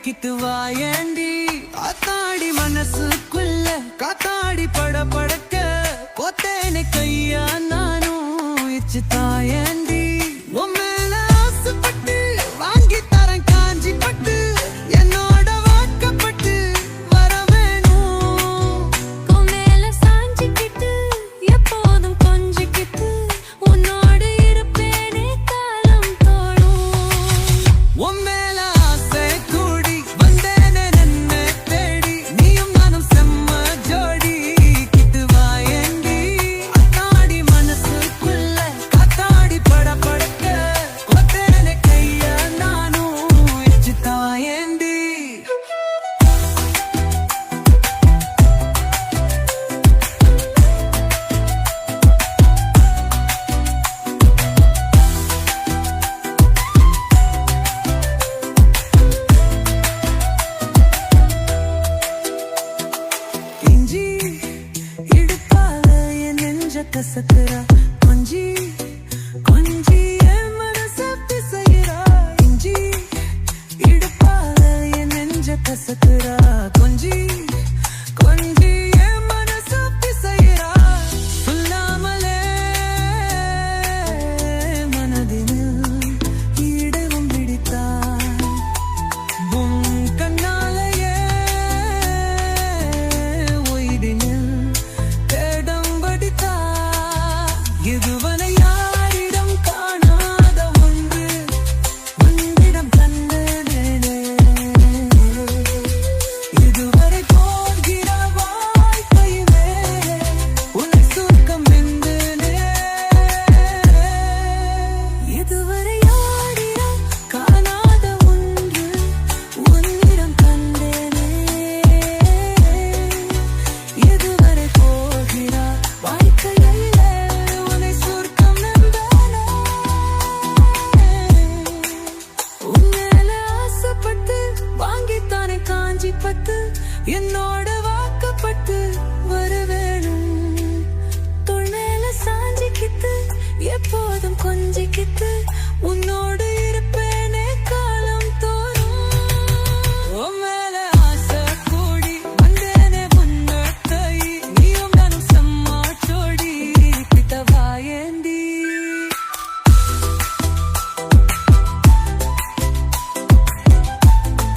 கித்து வாயேண்டி அத்தாடி மனசுக்குள்ள காத்தாடி படபடக்க கொத்தேனே கையா நானும் இச்சு தாயேண்டி உன் மேல ஆசைப்பட்டு வாங்கி தரேன் காஞ்சி பட்டு என்னோட வாக்கப்பட்டு வர வேணும் உன் மேல சாஞ்சிக்கிட்டு எப்போதும் கொஞ்சிக்கிட்டு உன்னோடு இருப்பேனே காலம் தோறும் உன் மேல ஆசை கூடி வந்தேனே நின்ன தேடி நீயும் நானும் செம்ம ஜோடி கித்து வாயேண்டி அத்தாடி மனசுக்குள்ள காத்தாடி படபடக்க கொத்தேனே கையா நானும் இச்சு தாயேண்டி இஞ்சி இடுப்பால என் நெஞ்ச கசக்குறா கொஞ்சி கொஞ்சி என் மனச பிசைகிறா இஞ்சி இடுப்பால என் நெஞ்ச கசக்குறா கொஞ்சி கொஞ்சி என் மனச பிசைகிறா சொல்லாமலே மனதினில் ஈடவும் பிடித்தாய் உன் கண்ணாலேயே ஒய்டினில் தேடம் படித்தா இதுவரை யாரிடம் காணாத ஒன்று உன்னிடம் கண்டேனே இதுவரை போகிற வாழ்க்கையிலே உன்னை சுருக்கம் வெந்தேனே இதுவரை யாரிடம் காணாத ஒன்று உன்னிடம் கண்டேனே இதுவரை போகிறார் வாழ்க்கையிலே உன்னை சுருக்கம் நம்பேனே உன் மேல ஆசைப்பட்டு வாங்கித்தானே காஞ்சி பத்து என்னோட